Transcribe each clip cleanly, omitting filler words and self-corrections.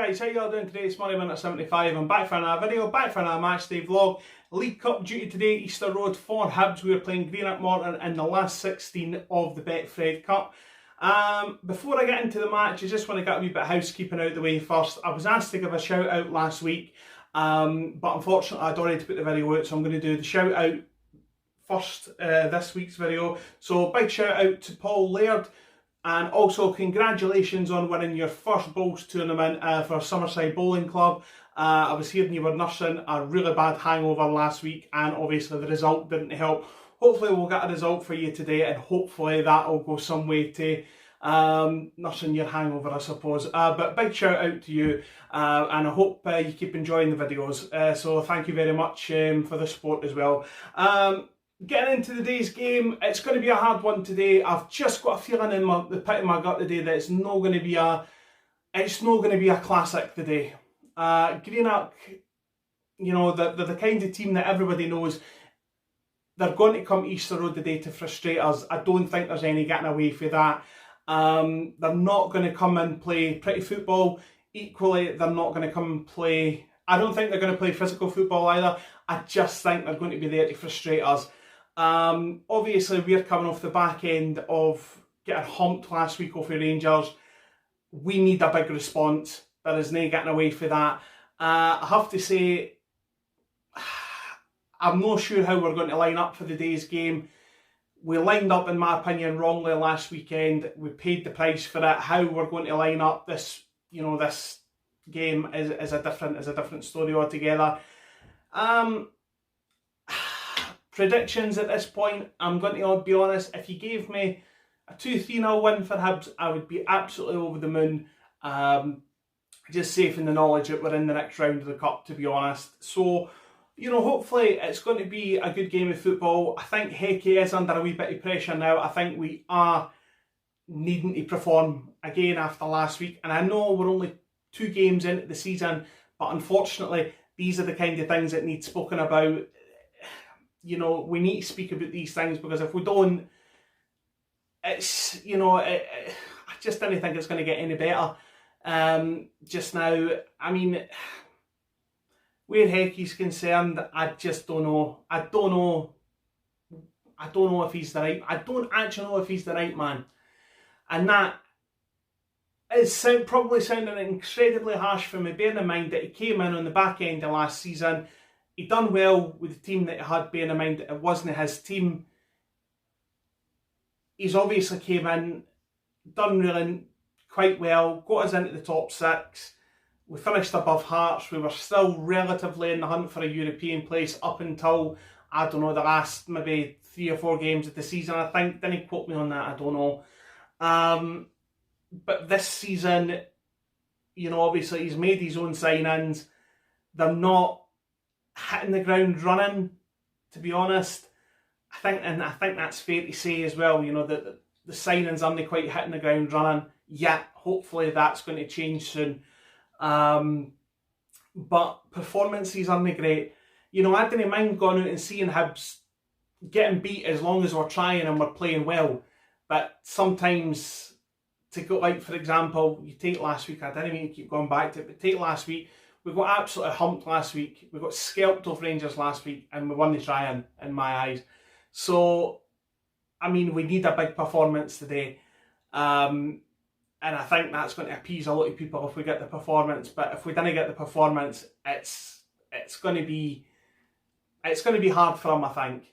Guys, how you all doing today? It's Monday Minute 75. I'm back for another video, back for another matchday vlog. League Cup duty today, Easter Road for Hibs. We are playing Greenock Morton in the last 16 of the Betfred Cup. Before I get into the match, I just want to get a wee bit of housekeeping out of the way first. I was asked to give a shout out last week, but unfortunately I'd already put the video out, so I'm going to do the shout out first this week's video. So big shout out to Paul Laird. And also congratulations on winning your first bowls tournament for Summerside Bowling Club. I was hearing you were nursing a really bad hangover last week, and obviously the result didn't help. Hopefully we'll get a result for you today, and hopefully that'll go some way to nursing your hangover, I suppose. But big shout out to you, and I hope you keep enjoying the videos. So thank you very much for the support as well. Getting into the day's game, it's going to be a hard one today. I've just got a feeling in the pit of my gut today that it's not going to be a classic today. Greenock, you know, they're the kind of team that everybody knows. They're going to come Easter Road today to frustrate us. I don't think there's any getting away from that. They're not going to come and play pretty football. Equally, they're not going to come and play... I don't think they're going to play physical football either. I just think they're going to be there to frustrate us. Obviously, we're coming off the back end of getting humped last week off the Rangers. We need a big response. There is no getting away from that. I have to say, I'm not sure how we're going to line up for the day's game. We lined up, in my opinion, wrongly last weekend. We paid the price for it. How we're going to line up this, you know, this game is a different story altogether. Predictions at this point, I'm going to be honest, if you gave me a 2-3-0 win for Hibs, I would be absolutely over the moon. Just safe in the knowledge that we're in the next round of the Cup, to be honest. So, you know, hopefully it's going to be a good game of football. I think Hecky is under a wee bit of pressure now. I think we are needing to perform again after last week. And I know we're only 2 games into the season, but unfortunately, these are the kind of things that need spoken about. You know, we need to speak about these things, because if we don't, it's, you know, I just don't think it's going to get any better just now. I mean, where Hecky's concerned, I just don't know. I don't know if he's the right... I don't actually know if he's the right man. And that is probably sounding incredibly harsh for me, bearing in mind that he came in on the back end of last season. He done well with the team that he had, bearing in mind that it wasn't his team. He's obviously came in, done really quite well, got us into the top 6. We finished above Hearts. We were still relatively in the hunt for a European place up until, I don't know, the last maybe 3 or 4 games of the season, I think. Didn't quote me on that, I don't know. But this season, you know, obviously he's made his own signings. They're not hitting the ground running, to be honest. I think that's fair to say as well. You know, that the signings aren't quite hitting the ground running yet. Hopefully that's going to change soon. But performances aren't great. You know, I didn't mind going out and seeing Hibs getting beat as long as we're trying and we're playing well. But sometimes, to go, like for example, you take last week, I didn't mean to keep going back to it, but take last week, we got absolutely humped last week. We got scalped off Rangers last week, and we won the try in my eyes. So, I mean, we need a big performance today. And I think that's going to appease a lot of people if we get the performance. But if we didn't get the performance, it's going to be hard for them, I think,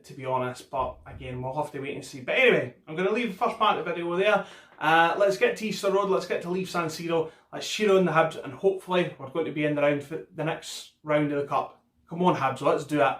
to be honest. But again, we'll have to wait and see. But anyway, I'm going to leave the first part of the video there. Let's get to Easter Road. Let's get to Leave San Siro. Let's cheer on the Hibs, and hopefully we're going to be in the round for the next round of the Cup. Come on, Hibs, let's do it.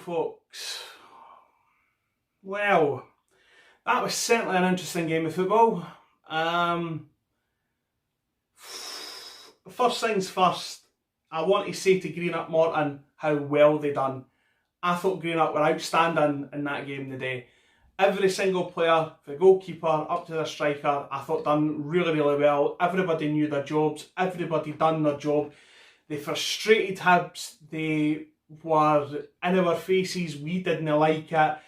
folks. Well, that was certainly an interesting game of football. First things first, I want to say to Greenock Morton how well they done. I thought Greenock were outstanding in that game today. Every single player, the goalkeeper up to the striker, I thought done really, really well. Everybody knew their jobs. Everybody done their job. They frustrated Hibs. They were in our faces. We didn't like it.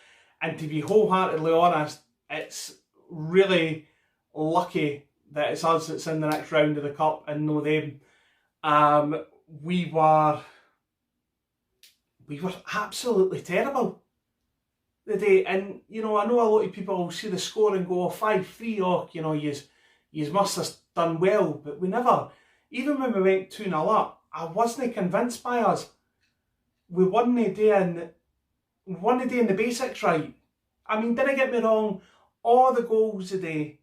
And to be wholeheartedly honest, it's really lucky that it's us that's in the next round of the cup and no them. We were absolutely terrible today. And, you know, I know a lot of people will see the score and go, 5-3, oh, you know, you must have done well. But we never, even when we went 2-0 up, I wasn't convinced by us. We won the day in the basics right. I mean, didn't get me wrong, all the goals today,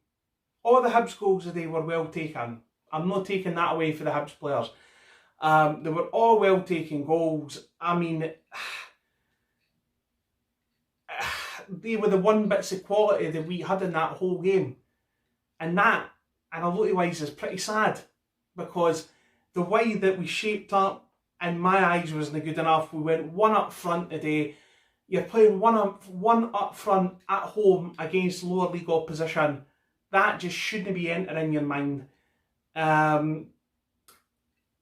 all the Hibs goals today were well taken. I'm not taking that away for the Hibs players. They were all well taken goals. I mean, they were the one bits of quality that we had in that whole game. And that, and a lot of ways, is pretty sad, because the way that we shaped up, in my eyes, wasn't good enough. We went one up front today. You're playing one up front at home against lower league opposition. That just shouldn't be entering your mind.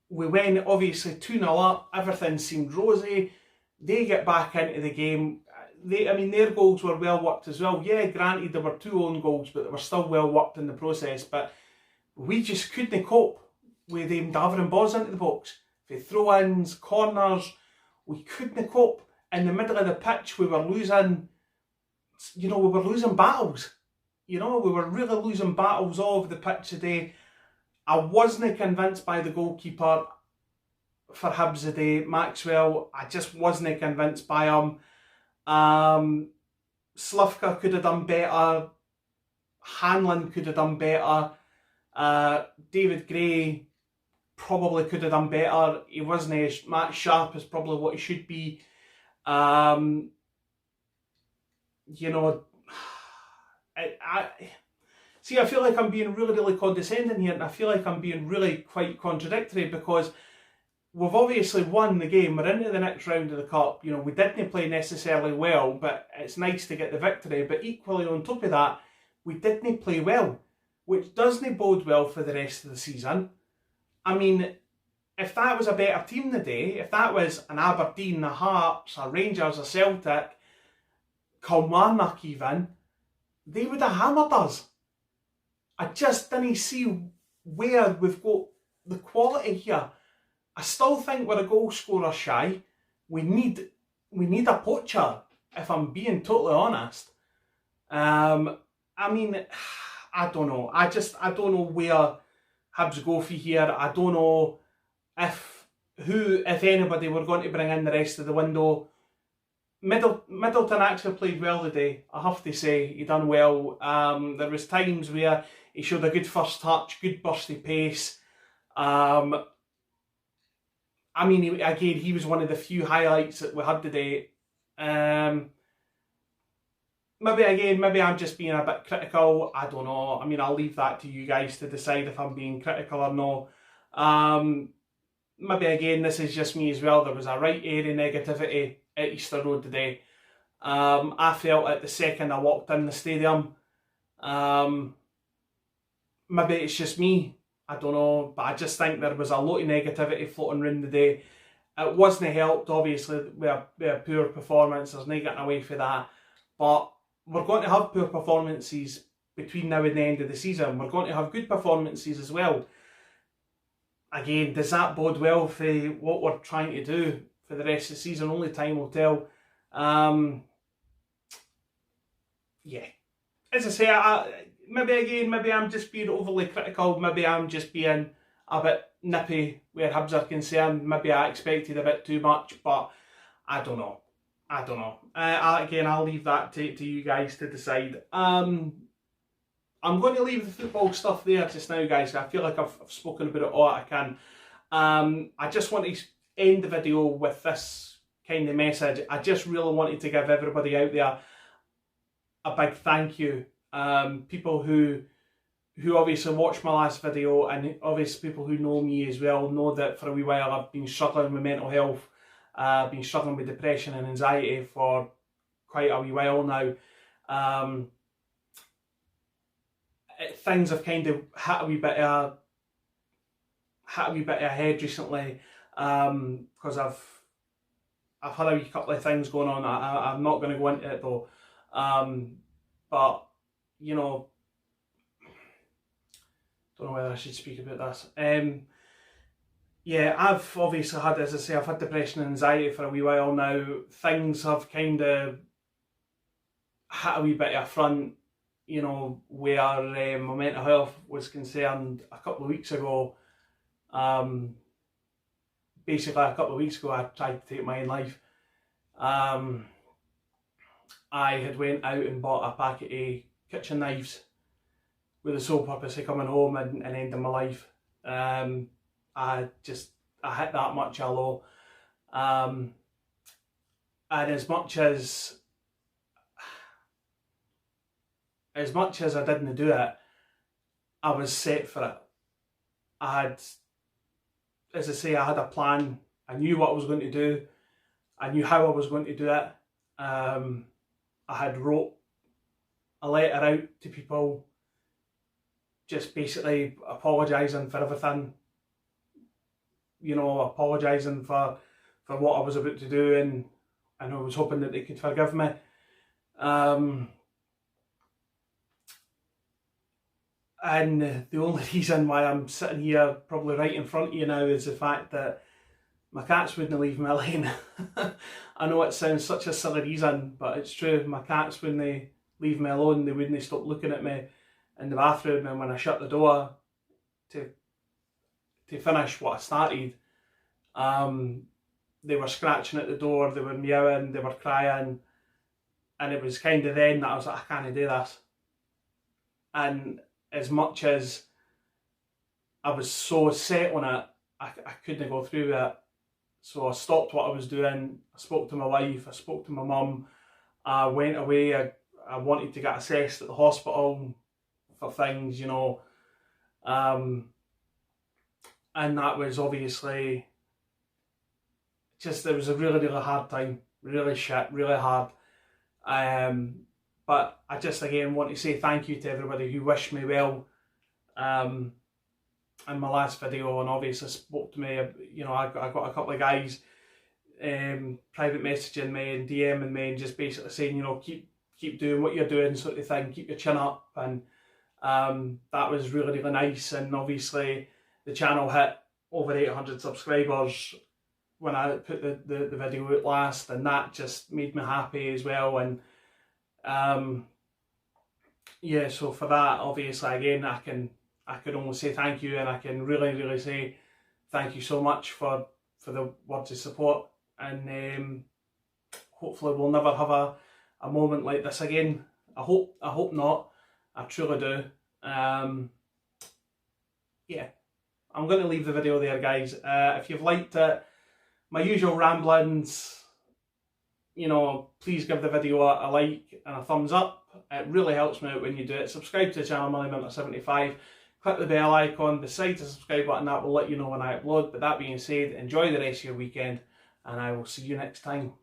We went obviously 2-0 up. Everything seemed rosy. They get back into the game. Their goals were well worked as well. Yeah, granted, there were 2 own goals, but they were still well worked in the process. But we just couldn't cope with them delivering balls into the box. For throw-ins, corners, we couldn't cope. In the middle of the pitch, we were losing, we were losing battles. We were really losing battles all over the pitch today. I wasn't convinced by the goalkeeper for Hibs today, Maxwell. I just wasn't convinced by him. Slivka could have done better. Hanlon could have done better. David Gray probably could have done better. He wasn't as sharp as probably what he should be. I feel like I'm being really, really condescending here, and I feel like I'm being really quite contradictory, because we've obviously won the game. We're into the next round of the cup. We didn't play necessarily well, but it's nice to get the victory. But equally on top of that, we didn't play well, which doesn't bode well for the rest of the season. I mean, if that was a better team today, if that was an Aberdeen, a Hearts, a Rangers, a Celtic, Kilmarnock even, they would have hammered us. I just didn't see where we've got the quality here. I still think we're a goal scorer shy. We need a poacher, if I'm being totally honest. I don't know. I don't know where Hibs go for here. I don't know if anybody, we're going to bring in the rest of the window. Middleton actually played well today, I have to say. He done well. There was times where he showed a good first touch, good bursty pace. He was one of the few highlights that we had today. Maybe I'm just being a bit critical. I don't know. I'll leave that to you guys to decide if I'm being critical or not. This is just me as well. There was a right area negativity at Easter Road today. I felt at the second I walked in the stadium. Maybe it's just me. I don't know. But I just think there was a lot of negativity floating around today. It wasn't helped, obviously, with a poor performance. There's no getting away from that. But we're going to have poor performances between now and the end of the season. We're going to have good performances as well. Again, does that bode well for what we're trying to do for the rest of the season? Only time will tell. As I say, maybe I'm just being overly critical. Maybe I'm just being a bit nippy where Hibs are concerned. Maybe I expected a bit too much, but I don't know. I'll leave that to you guys to decide. I'm going to leave the football stuff there just now, guys. I feel like I've spoken about it all I can. I just want to end the video with this kind of message. I just really wanted to give everybody out there a big thank you. People who obviously watched my last video, and obviously people who know me as well, know that for a wee while I've been struggling with mental health. I've been struggling with depression and anxiety for quite a wee while now. Things have kind of hit a wee bit of ahead recently, because I've had a wee couple of things going on. I'm not going to go into it though, but you know, don't know whether I should speak about this. Yeah, I've obviously had, as I say, I've had depression and anxiety for a wee while now. Things have kind of hit a wee bit of a front, you know, where my mental health was concerned a couple of weeks ago. Basically, a couple of weeks ago, I tried to take my own life. I had went out and bought a packet of kitchen knives with the sole purpose of coming home and ending my life. I hit that much a low. And as much as I didn't do it, I was set for it. I had, as I say, I had a plan. I knew what I was going to do. I knew how I was going to do it. I had wrote a letter out to people, just basically apologising for everything. You know, apologising for what I was about to do, and I was hoping that they could forgive me. And the only reason why I'm sitting here probably right in front of you now is the fact that my cats wouldn't leave me alone. I know it sounds such a silly reason, but it's true. My cats, when they leave me alone, they wouldn't stop looking at me in the bathroom, and when I shut the door to finish what I started, they were scratching at the door, they were meowing, they were crying, and it was kind of then that I was like, I can't do this. And as much as I was so set on it, I couldn't go through it. So I stopped what I was doing. I spoke to my wife, I spoke to my mum, I went away, I wanted to get assessed at the hospital for things, you know. And that was obviously just, it was a really, really hard time. Really shit, really hard. But I just again want to say thank you to everybody who wished me well in my last video, and obviously spoke to me. You know, I got a couple of guys private messaging me and DMing me and just basically saying, you know, keep doing what you're doing, sort of thing, keep your chin up, and that was really, really nice. And obviously the channel hit over 800 subscribers when I put the video out last, and that just made me happy as well. And yeah, so for that, obviously again, I can only say thank you, and I can really, really say thank you so much for the words of support, and hopefully we'll never have a moment like this again. I hope not. I truly do. Yeah, I'm going to leave the video there, guys. If you've liked it, my usual ramblings, you know, please give the video a like and a thumbs up. It really helps me out when you do it. Subscribe to the channel, Moneyminter75. Click the bell icon beside the subscribe button, that will let you know when I upload. But that being said, enjoy the rest of your weekend, and I will see you next time.